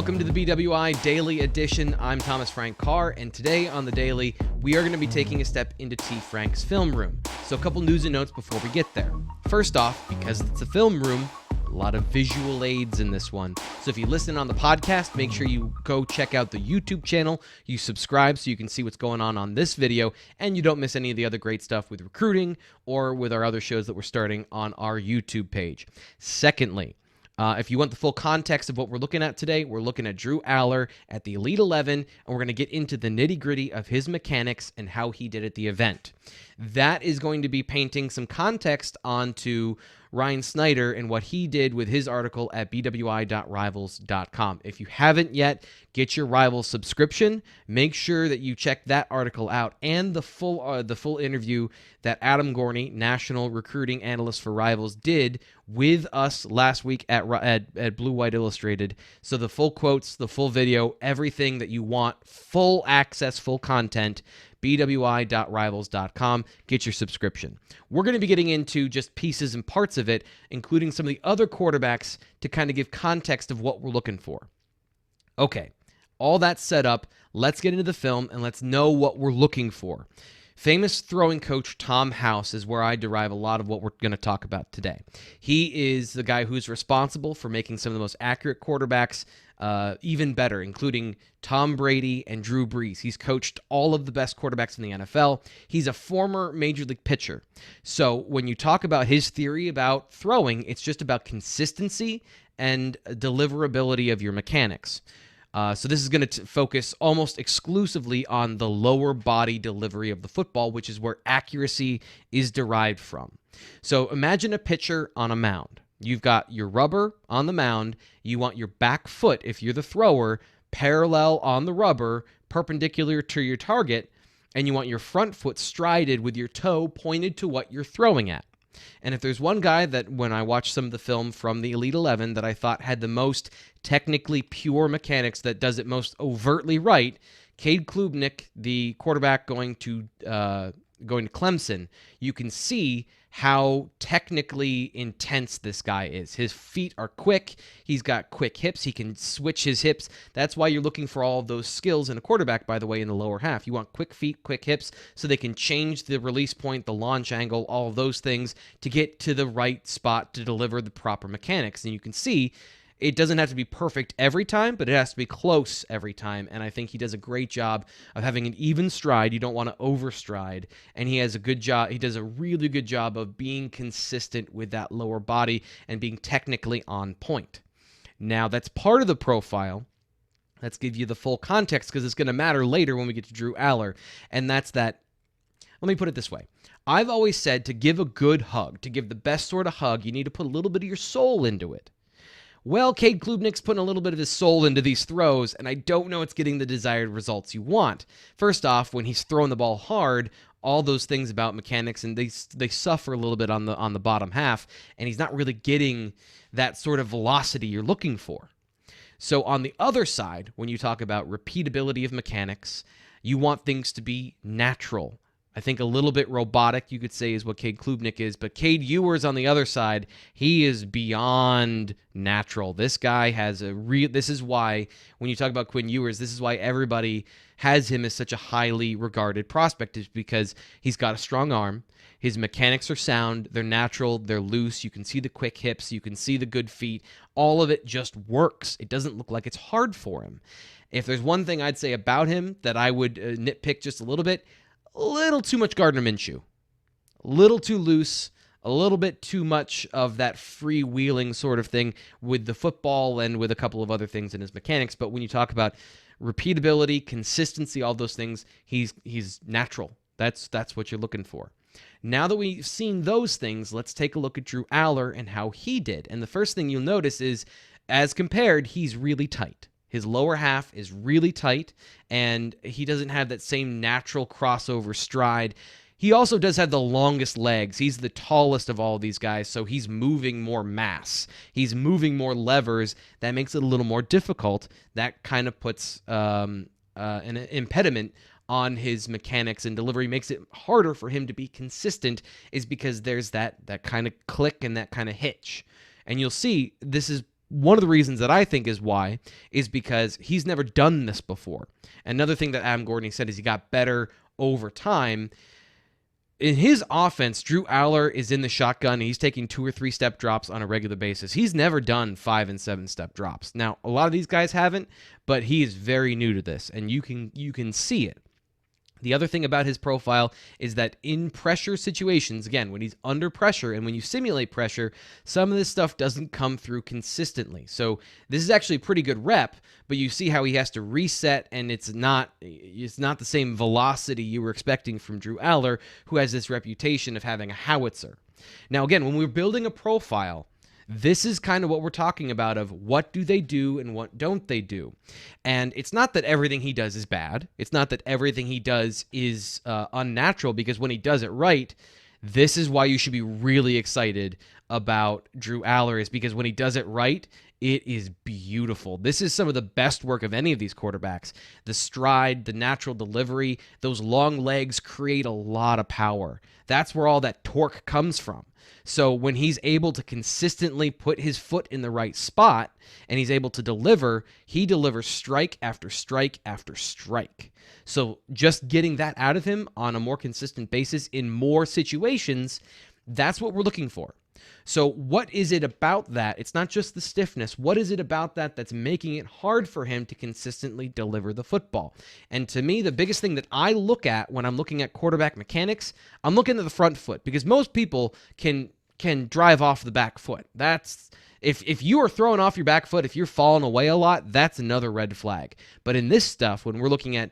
Welcome to the BWI Daily Edition. I'm Thomas Frank Carr, and today on the Daily, we are going to be taking a step into T. Frank's film room. So a couple news and notes before we get there. First off, because it's a film room, a lot of visual aids in this one. So if you listen on the podcast, make sure you go check out the YouTube channel. You subscribe so you can see what's going on this video, and you don't miss any of the other great stuff with recruiting or with our other shows that we're starting on our YouTube page. Secondly, if you want the full context of what we're looking at today, we're looking at Drew Allar at the Elite 11, and we're going to get into the nitty-gritty of his mechanics and how he did at the event. That is going to be painting some context onto Ryan Snyder and what he did with his article at bwi.rivals.com. If you haven't yet, get your Rivals subscription. Make sure that you check that article out and the full interview that Adam Gorney, national recruiting analyst for Rivals, did with us last week at Blue White Illustrated. So the full quotes, the full video, everything that you want, full access, full content, bwi.rivals.com. Get your subscription. We're going to be getting into just pieces and parts of it, including some of the other quarterbacks to kind of give context of what we're looking for. Okay, all that set up, let's get into the film and let's know what we're looking for. Famous throwing coach Tom House is where I derive a lot of what we're going to talk about today. He is the guy who's responsible for making some of the most accurate quarterbacks even better, including Tom Brady and Drew Brees. He's coached all of the best quarterbacks in the NFL. He's a former Major League pitcher. So when you talk about his theory about throwing, it's just about consistency and deliverability of your mechanics. So this is going to focus almost exclusively on the lower body delivery of the football, which is where accuracy is derived from. So imagine a pitcher on a mound. You've got your rubber on the mound. You want your back foot, if you're the thrower, parallel on the rubber, perpendicular to your target, and you want your front foot strided with your toe pointed to what you're throwing at. And if there's one guy that, when I watched some of the film from the Elite 11, that I thought had the most technically pure mechanics, that does it most overtly right, Cade Klubnik, the quarterback going to Clemson, you can see how technically intense this guy is. His feet are quick. He's got quick hips. He can switch his hips. That's why you're looking for all of those skills in a quarterback, by the way, in the lower half. You want quick feet, quick hips, so they can change the release point, the launch angle, all of those things to get to the right spot to deliver the proper mechanics. And you can see it doesn't have to be perfect every time, but it has to be close every time. And I think he does a great job of having an even stride. You don't want to overstride. And he has a good job. He does a really good job of being consistent with that lower body and being technically on point. Now, that's part of the profile. Let's give you the full context because it's going to matter later when we get to Drew Allar. And that's that. Let me put it this way. I've always said to give a good hug, to give the best sort of hug, you need to put a little bit of your soul into it. Well, Cade Klubnik's putting a little bit of his soul into these throws, and I don't know it's getting the desired results you want. First off, when he's throwing the ball hard, all those things about mechanics, and they suffer a little bit on the bottom half, and he's not really getting that sort of velocity you're looking for. So on the other side, when you talk about repeatability of mechanics, you want things to be natural. I think a little bit robotic, you could say, is what Cade Klubnik is. But Cade Ewers on the other side, he is beyond natural. This guy has this is why, when you talk about Quinn Ewers, this is why everybody has him as such a highly regarded prospect, is because he's got a strong arm. His mechanics are sound. They're natural. They're loose. You can see the quick hips. You can see the good feet. All of it just works. It doesn't look like it's hard for him. If there's one thing I'd say about him that I would nitpick just a little bit, a little too much Gardner Minshew. A little too loose, a little bit too much of that freewheeling sort of thing with the football and with a couple of other things in his mechanics. But when you talk about repeatability, consistency, all those things, he's natural. That's what you're looking for. Now that we've seen those things, let's take a look at Drew Allar and how he did. And the first thing you'll notice is, as compared, he's really tight. His lower half is really tight, and he doesn't have that same natural crossover stride. He also does have the longest legs. He's the tallest of all of these guys, so he's moving more mass. He's moving more levers. That makes it a little more difficult. That kind of puts an impediment on his mechanics and delivery, makes it harder for him to be consistent, is because there's that kind of click and that kind of hitch. And you'll see this is one of the reasons that I think is why is because he's never done this before. Another thing that Adam Gordon said is he got better over time. In his offense, Drew Allar is in the shotgun. He's taking 2 or 3 step drops on a regular basis. He's never done 5 and 7 step drops. Now, a lot of these guys haven't, but he is very new to this, and you can see it. The other thing about his profile is that in pressure situations, again, when he's under pressure and when you simulate pressure, some of this stuff doesn't come through consistently. So this is actually a pretty good rep, but you see how he has to reset, and it's not the same velocity you were expecting from Drew Allar, who has this reputation of having a howitzer. Now, again, when we're building a profile, this is kind of what we're talking about of what do they do and what don't they do. And it's not that everything he does is bad. It's not that everything he does is unnatural, because when he does it right, this is why you should be really excited about Drew Allar, is because when he does it right, it is beautiful. This is some of the best work of any of these quarterbacks. The stride, the natural delivery, those long legs create a lot of power. That's where all that torque comes from. So when he's able to consistently put his foot in the right spot and he's able to deliver, he delivers strike after strike after strike. So just getting that out of him on a more consistent basis in more situations, that's what we're looking for. So what is it about that? It's not just the stiffness. What is it about that that's making it hard for him to consistently deliver the football? And to me, the biggest thing that I look at when I'm looking at quarterback mechanics, I'm looking at the front foot, because most people can drive off the back foot. That's if you are throwing off your back foot, if you're falling away a lot, that's another red flag. But in this stuff, when we're looking at,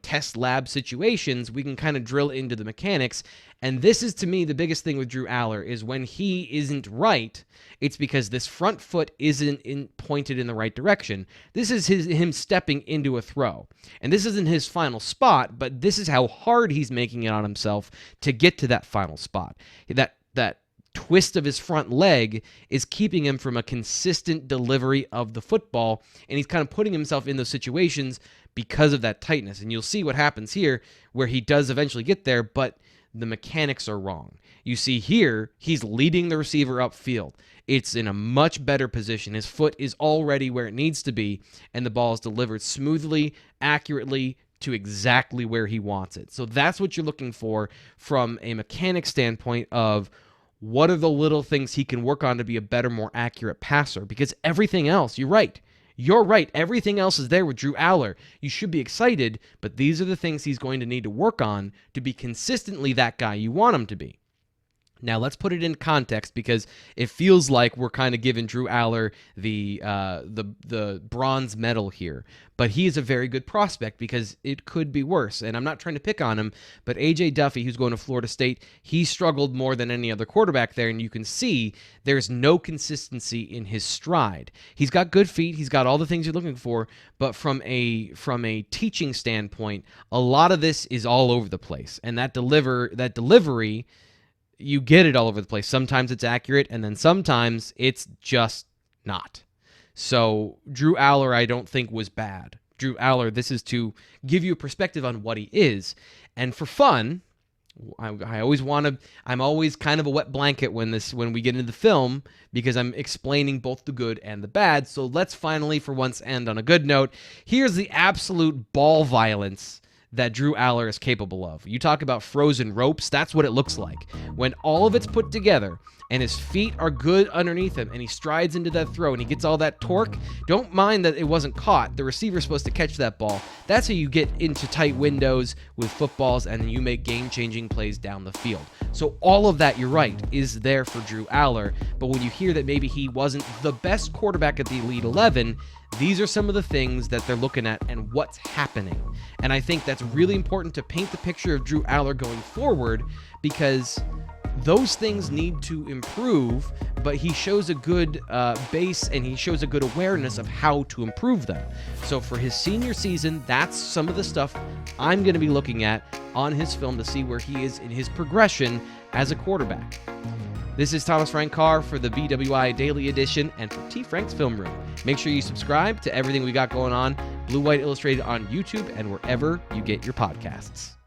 test lab situations, we can kind of drill into the mechanics. And this is, to me, the biggest thing with Drew Allar is when he isn't right, it's because this front foot isn't pointed in the right direction. This is him stepping into a throw. And this isn't his final spot, but this is how hard he's making it on himself to get to that final spot. That twist of his front leg is keeping him from a consistent delivery of the football, and he's kind of putting himself in those situations because of that tightness. And you'll see what happens here, where he does eventually get there, but the mechanics are wrong. You see here, he's leading the receiver upfield. It's in a much better position. His foot is already where it needs to be, and the ball is delivered smoothly, accurately, to exactly where he wants it. So that's what you're looking for from a mechanic standpoint of what are the little things he can work on to be a better, more accurate passer? Because everything else, you're right. Everything else is there with Drew Allar. You should be excited, but these are the things he's going to need to work on to be consistently that guy you want him to be. Now, let's put it in context, because it feels like we're kind of giving Drew Allar the bronze medal here. But he is a very good prospect, because it could be worse. And I'm not trying to pick on him, but A.J. Duffy, who's going to Florida State, he struggled more than any other quarterback there, and you can see there's no consistency in his stride. He's got good feet, he's got all the things you're looking for, but from a teaching standpoint, a lot of this is all over the place. And that delivery, you get it all over the place. Sometimes it's accurate, and then sometimes it's just not. So Drew Allar, I don't think, was bad. Drew Allar, this is to give you a perspective on what he is. And for fun, I'm always kind of a wet blanket when we get into the film, because I'm explaining both the good and the bad. So let's finally, for once, end on a good note. Here's the absolute ball violence that Drew Allar is capable of. You talk about frozen ropes, that's what it looks like. When all of it's put together and his feet are good underneath him and he strides into that throw and he gets all that torque, don't mind that it wasn't caught. The receiver's supposed to catch that ball. That's how you get into tight windows with footballs, and you make game-changing plays down the field. So all of that, you're right, is there for Drew Allar. But when you hear that maybe he wasn't the best quarterback at the Elite 11, these are some of the things that they're looking at and what's happening. And I think that's really important to paint the picture of Drew Allar going forward, because those things need to improve, but he shows a good base, and he shows a good awareness of how to improve them. So for his senior season, that's some of the stuff I'm going to be looking at on his film to see where he is in his progression as a quarterback. This is Thomas Frank Carr for the BWI Daily Edition and for T. Frank's Film Room. Make sure you subscribe to everything we got going on, Blue White Illustrated on YouTube and wherever you get your podcasts.